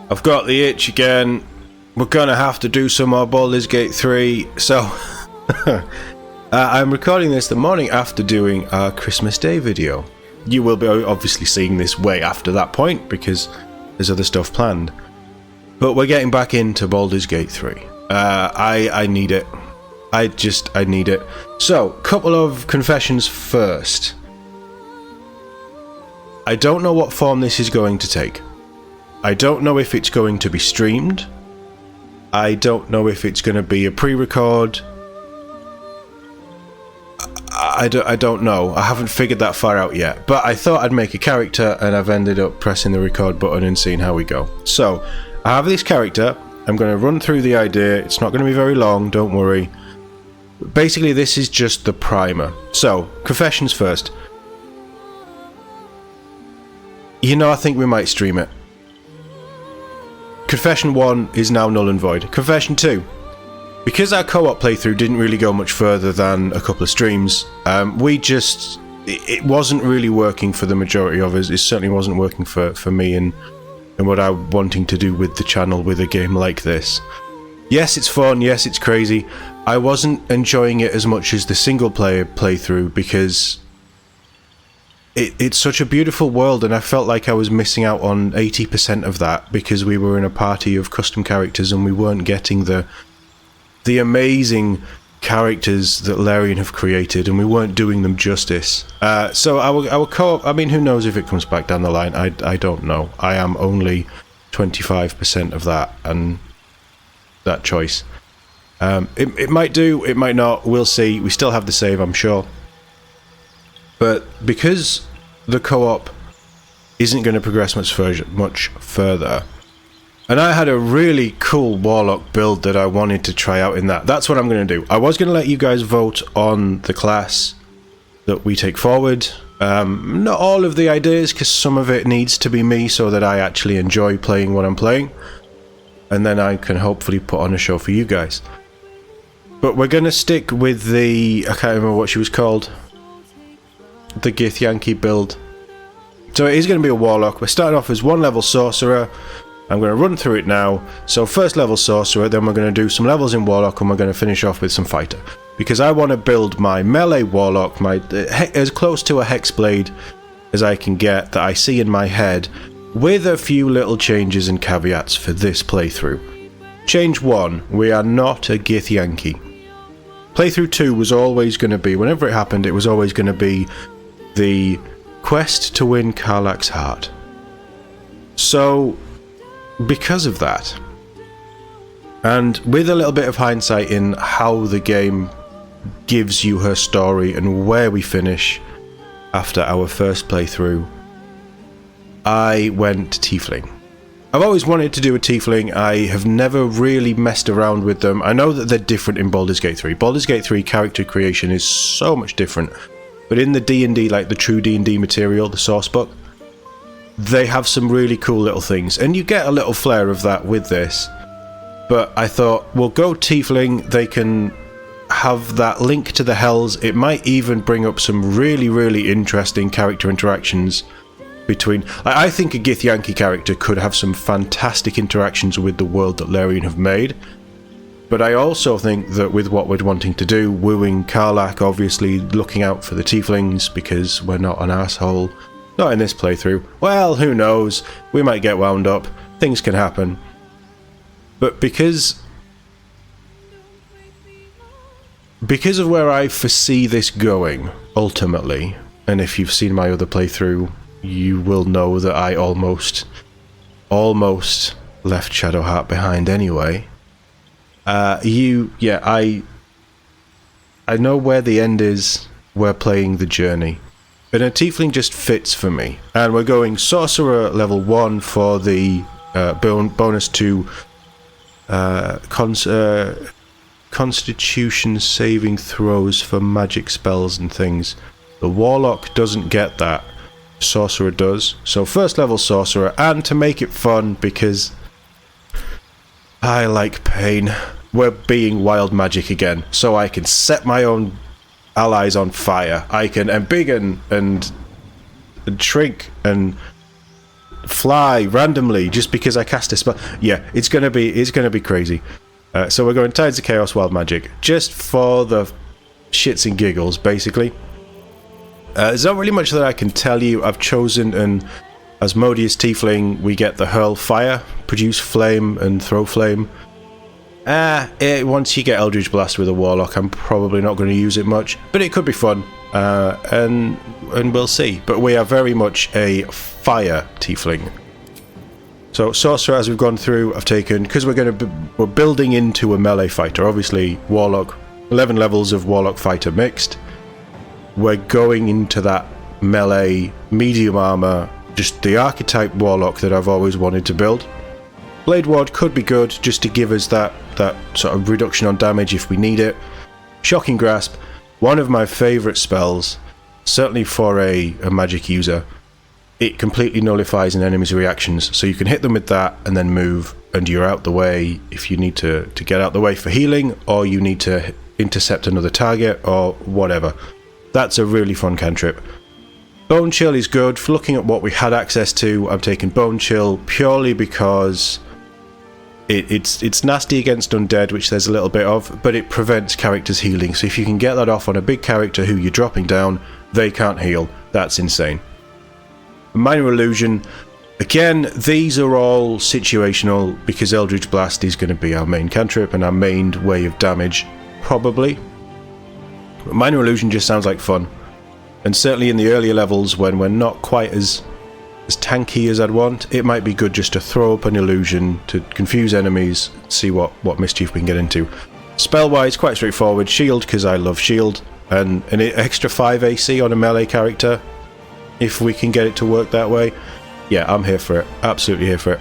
I've got the itch again. We're gonna have to do some more Baldur's Gate 3. So, I'm recording this the morning after doing our Christmas Day video. You will be obviously seeing this way after that point because there's other stuff planned. But we're getting back into Baldur's Gate 3. I need it. I need it. So, couple of confessions first. I don't know what form this is going to take. I don't know if it's going to be streamed. I don't know if it's going to be a pre-record. I don't know. I haven't figured that far out yet. But I thought I'd make a character, and I've ended up pressing the record button and seeing how we go. So, I have this character. I'm going to run through the idea. It's not going to be very long, don't worry. Basically, this is just the primer. So, confessions first. I think we might stream it. Confession 1 is now null and void. Confession 2. Because our co-op playthrough didn't really go much further than a couple of streams, it wasn't really working for the majority of us. It certainly wasn't working for me and what I'm wanting to do with the channel with a game like this. Yes, it's fun. Yes, it's crazy. I wasn't enjoying it as much as the single player playthrough because it's such a beautiful world, and I felt like I was missing out on 80% of that because we were in a party of custom characters and we weren't getting the amazing characters that Larian have created, and we weren't doing them justice. So our co-op, I mean, who knows if it comes back down the line? I don't know. I am only 25% of that and that choice. It might do, it might not. We'll see. We still have the save, I'm sure. But because the co-op isn't going to progress much further, and I had a really cool Warlock build that I wanted to try out in that's what I'm going to do. I was going to let you guys vote on the class that we take forward. Not all of the ideas, because some of it needs to be me so that I actually enjoy playing what I'm playing. And then I can hopefully put on a show for you guys. But we're going to stick with I can't remember what she was called. The Githyanki build. So it is going to be a Warlock. We're starting off as 1 level Sorcerer. I'm going to run through it now. So first level Sorcerer, then we're going to do some levels in Warlock, and we're going to finish off with some Fighter. Because I want to build my melee Warlock, as close to a Hexblade as I can get that I see in my head, with a few little changes and caveats for this playthrough. Change 1, we are not a Githyanki. Playthrough 2 was always going to be, whenever it happened, it was always going to be the quest to win Karlach's heart. So, because of that, and with a little bit of hindsight in how the game gives you her story and where we finish after our first playthrough, I went Tiefling. I've always wanted to do a Tiefling. I have never really messed around with them. I know that they're different in Baldur's Gate 3. Baldur's Gate 3 character creation is so much different. But in the D&D, like the true D&D material, the source book, they have some really cool little things. And you get a little flair of that with this. But I thought, we'll go Tiefling. They can have that link to the Hells. It might even bring up some really, really interesting character interactions between... I think a Githyanki character could have some fantastic interactions with the world that Larian have made. But I also think that with what we're wanting to do, wooing Karlach, obviously looking out for the Tieflings, because we're not an asshole. Not in this playthrough. Well, who knows? We might get wound up. Things can happen. But because of where I foresee this going, ultimately, and if you've seen my other playthrough, you will know that I almost left Shadowheart behind anyway. I know where the end is. We're playing the journey. And a Tiefling just fits for me. And we're going Sorcerer level 1 for the bonus to Constitution saving throws for magic spells and things. The Warlock doesn't get that. Sorcerer does. So first level Sorcerer, and to make it fun, because I like pain, we're being wild magic again, so I can set my own allies on fire. I can embiggen and shrink and fly randomly just because I cast a spell. Yeah, it's gonna be crazy. So we're going Tides of Chaos Wild Magic just for the shits and giggles, basically. There's not really much that I can tell you. I've chosen an Asmodeus Tiefling. We get the Hurl Fire, produce Flame, and Throw Flame. Once you get Eldritch Blast with a Warlock, I'm probably not going to use it much, but it could be fun, and we'll see. But we are very much a Fire Tiefling. So Sorcerer, as we've gone through, I've taken, because we're building into a melee fighter. Obviously, Warlock, 11 levels of Warlock Fighter mixed. We're going into that melee, medium armor, just the archetype Warlock that I've always wanted to build. Blade Ward could be good, just to give us that sort of reduction on damage if we need it. Shocking Grasp, one of my favourite spells, certainly for a magic user. It completely nullifies an enemy's reactions, so you can hit them with that and then move, and you're out the way if you need to get out the way for healing, or you need to intercept another target, or whatever. That's a really fun cantrip. Bone Chill is good. For looking at what we had access to, I'm taking Bone Chill purely because it's nasty against undead, which there's a little bit of, but it prevents characters healing. So if you can get that off on a big character who you're dropping down, they can't heal. That's insane. Minor Illusion. Again, these are all situational because Eldritch Blast is going to be our main cantrip and our main way of damage, probably. But Minor Illusion just sounds like fun. And certainly in the earlier levels, when we're not quite as tanky as I'd want, it might be good just to throw up an illusion to confuse enemies, see what mischief we can get into. Spell-wise, quite straightforward. Shield, because I love Shield. And an extra 5 AC on a melee character, if we can get it to work that way. Yeah, I'm here for it. Absolutely here for it.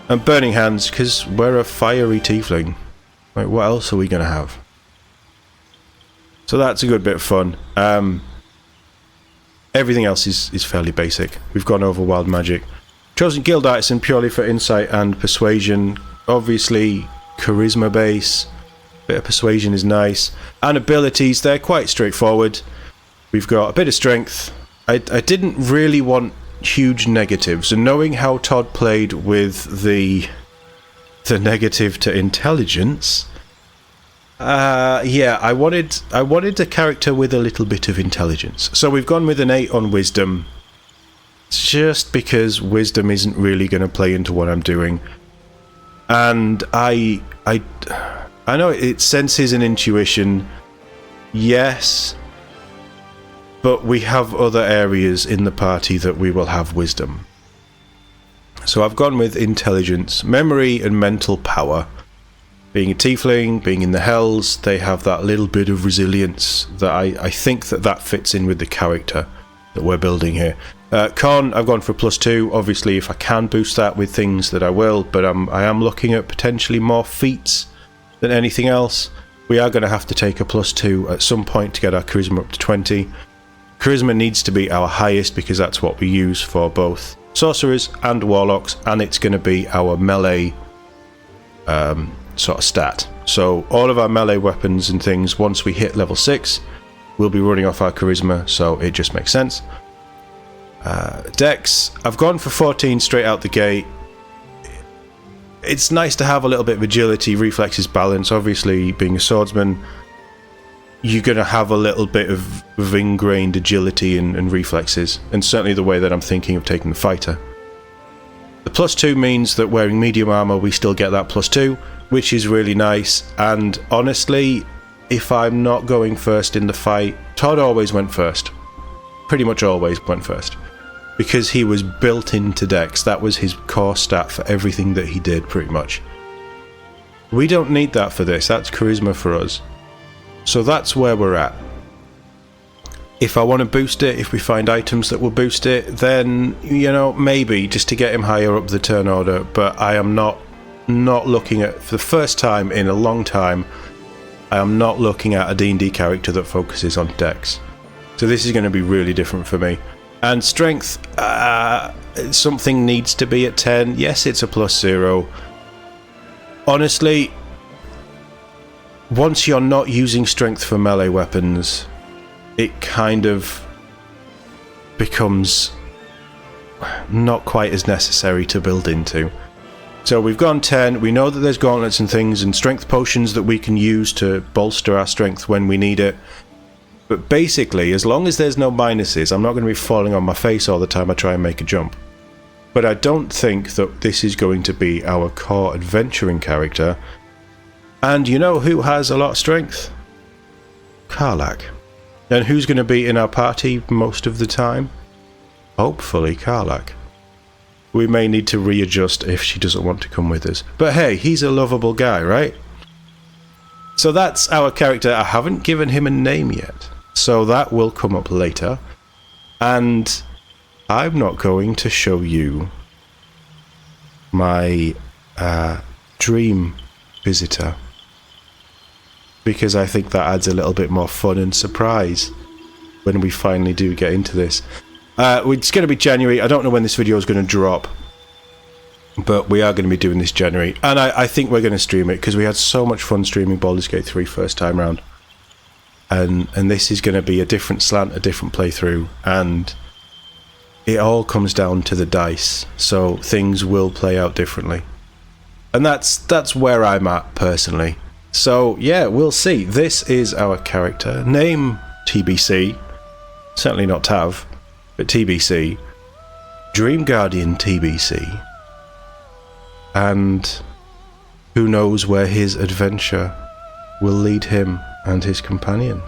And Burning Hands, because we're a fiery tiefling. Like, what else are we going to have? So that's a good bit of fun. Everything else is fairly basic. We've gone over Wild Magic. Chosen Guild Artisan purely for insight and persuasion. Obviously, charisma base. Bit of persuasion is nice. And abilities, they're quite straightforward. We've got a bit of strength. I didn't really want huge negatives, and knowing how TOD played with the negative to intelligence, yeah, I wanted a character with a little bit of intelligence. So we've gone with an 8 on Wisdom, just because Wisdom isn't really going to play into what I'm doing, and I know it senses and intuition, yes. But we have other areas in the party that we will have wisdom. So I've gone with intelligence, memory and mental power. Being a tiefling, being in the hells, they have that little bit of resilience that I think that fits in with the character that we're building here. Con, I've gone for +2. Obviously, if I can boost that with things that I will, but I am looking at potentially more feats than anything else. We are going to have to take a +2 at some point to get our charisma up to 20. Charisma needs to be our highest because that's what we use for both sorcerers and warlocks, and it's going to be our melee sort of stat. So all of our melee weapons and things, once we hit level 6, we'll be running off our charisma, so it just makes sense. Dex, I've gone for 14 straight out the gate. It's nice to have a little bit of agility, reflexes, balance. Obviously, being a swordsman, you're going to have a little bit of ingrained agility and reflexes, and certainly the way that I'm thinking of taking the fighter. The +2 means that wearing medium armor, we still get that +2, which is really nice. And honestly, if I'm not going first in the fight, Todd always went first. Pretty much always went first. Because he was built into Dex. That was his core stat for everything that he did, pretty much. We don't need that for this. That's charisma for us. So that's where we're at. If I want to boost it, if we find items that will boost it, then, you know, maybe, just to get him higher up the turn order. But I am not looking at, for the first time in a long time, I am not looking at a D&D character that focuses on Dex. So this is going to be really different for me. And strength, something needs to be at 10. Yes, it's a +0. Honestly, once you're not using strength for melee weapons, it kind of becomes not quite as necessary to build into. So we've gone 10, we know that there's gauntlets and things and strength potions that we can use to bolster our strength when we need it. But basically, as long as there's no minuses, I'm not going to be falling on my face all the time I try and make a jump. But I don't think that this is going to be our core adventuring character. And you know who has a lot of strength? Karlach. And who's going to be in our party most of the time? Hopefully Karlach. We may need to readjust if she doesn't want to come with us. But hey, he's a lovable guy, right? So that's our character. I haven't given him a name yet. So that will come up later. And I'm not going to show you my dream visitor, because I think that adds a little bit more fun and surprise when we finally do get into this. It's going to be January. I don't know when this video is going to drop, but we are going to be doing this January. And I think we're going to stream it because we had so much fun streaming Baldur's Gate 3 first time round. And this is going to be a different slant, a different playthrough. And it all comes down to the dice. So things will play out differently. And that's where I'm at personally. So yeah, we'll see. This is our character. Name TBC. Certainly not Tav, but TBC. Dream Guardian TBC. And who knows where his adventure will lead him and his companion.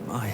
My